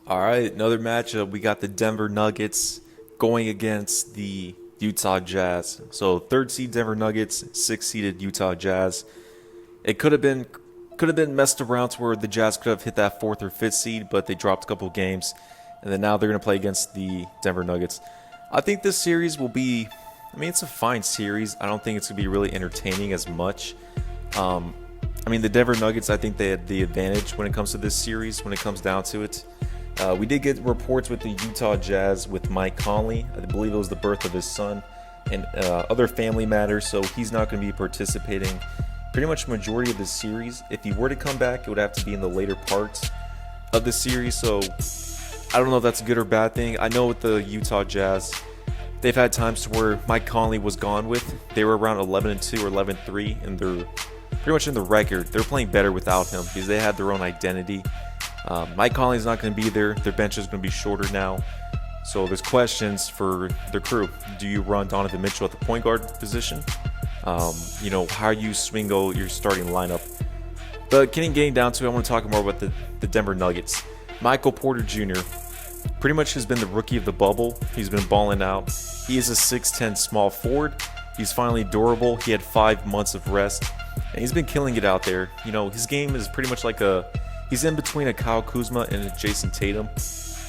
All right, another matchup. We got the Denver Nuggets going against the Utah Jazz. So third seed Denver Nuggets, sixth seeded Utah Jazz. It could have been messed around to where the Jazz could have hit that fourth or fifth seed, but they dropped a couple games, and then now they're going to play against the Denver Nuggets. I think this series will be. I mean, it's a fine series. I don't think it's going to be really entertaining as much. The Denver Nuggets, I think they had the advantage when it comes to this series, when it comes down to it. We did get reports with the Utah Jazz with Mike Conley. I believe it was the birth of his son and other family matters, so he's not going to be participating pretty much majority of the series. If he were to come back, it would have to be in the later parts of the series, so I don't know if that's a good or bad thing. I know with the Utah Jazz, they've had times to where Mike Conley was gone with. They were around 11-2 or 11-3, and they're pretty much in the record. They're playing better without him because they had their own identity. Mike Conley's not going to be there. Their bench is going to be shorter now. So there's questions for their crew. Do you run Donovan Mitchell at the point guard position? How you swing your starting lineup. But getting down to it, I want to talk more about the Denver Nuggets. Michael Porter Jr. pretty much has been the rookie of the bubble. He's been balling out. He is a 6'10 small forward. He's finally durable. He had 5 months of rest, and he's been killing it out there. His game is pretty much like he's in between a Kyle Kuzma and a Jason Tatum.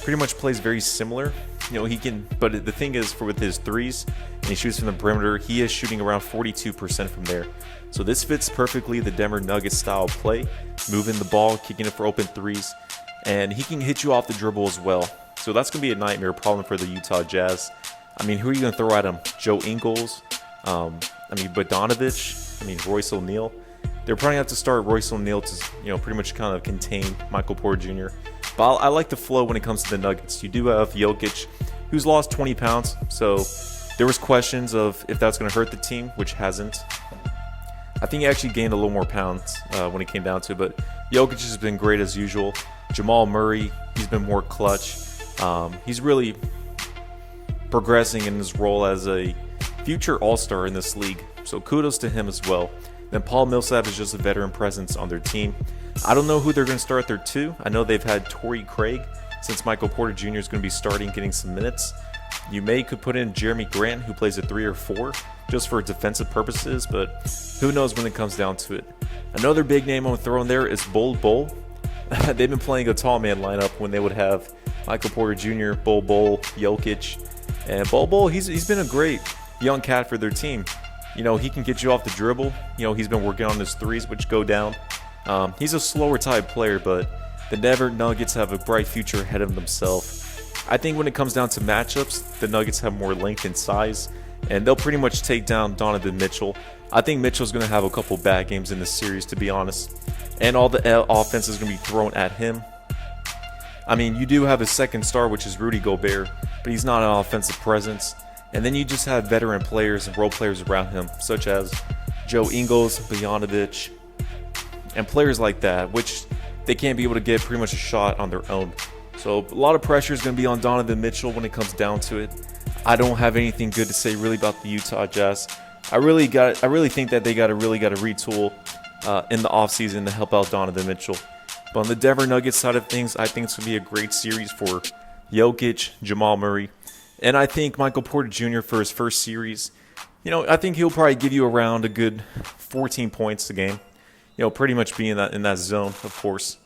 Pretty much plays very similar. But the thing is, with his threes, and he shoots from the perimeter, he is shooting around 42% from there. So this fits perfectly the Denver Nuggets style of play, moving the ball, kicking it for open threes, and he can hit you off the dribble as well. So that's going to be a nightmare problem for the Utah Jazz. Who are you going to throw at him? Joe Ingles? Bogdanovich? Royce O'Neal? They're probably going to have to start Royce O'Neal to, pretty much kind of contain Michael Porter Jr. But I like the flow when it comes to the Nuggets. You do have Jokic, who's lost 20 pounds. So there was questions of if that's going to hurt the team, which hasn't. I think he actually gained a little more pounds when it came down to it. But Jokic has been great as usual. Jamal Murray, he's been more clutch. He's really progressing in his role as a future all-star in this league. So kudos to him as well. Then Paul Millsap is just a veteran presence on their team. I don't know who they're going to start their two. I know they've had Torrey Craig since Michael Porter Jr. is going to be starting, getting some minutes. You could put in Jeremy Grant, who plays a 3 or 4, just for defensive purposes, but who knows when it comes down to it. Another big name I'm throwing there is Bol Bol. They've been playing a tall man lineup when they would have Michael Porter Jr., Bol Bol, Jokic. And Bol Bol, he's been a great young cat for their team. He can get you off the dribble. He's been working on his threes, which go down. He's a slower type player, but the Denver Nuggets have a bright future ahead of themselves. I think when it comes down to matchups, the Nuggets have more length and size, and they'll pretty much take down Donovan Mitchell. I think Mitchell's going to have a couple bad games in this series, to be honest, and all the offense is going to be thrown at him. You do have a second star, which is Rudy Gobert, but he's not an offensive presence. And then you just have veteran players and role players around him, such as Joe Ingles, Bogdanovich, and players like that, which they can't be able to get pretty much a shot on their own. So a lot of pressure is going to be on Donovan Mitchell when it comes down to it. I don't have anything good to say really about the Utah Jazz. I really think that they got to retool in the offseason to help out Donovan Mitchell. But on the Denver Nuggets side of things, I think it's going to be a great series for Jokic, Jamal Murray. And I think Michael Porter Jr. for his first series, I think he'll probably give you around a good 14 points a game. Pretty much be in that zone, of course.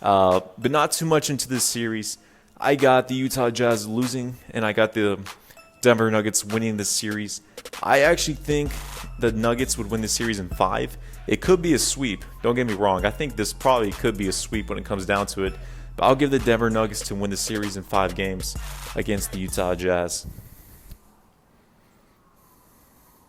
But not too much into this series. I got the Utah Jazz losing, and I got the Denver Nuggets winning this series. I actually think the Nuggets would win the series in 5. It could be a sweep. Don't get me wrong. I think this probably could be a sweep when it comes down to it. But I'll give the Denver Nuggets to win the series in 5 games against the Utah Jazz.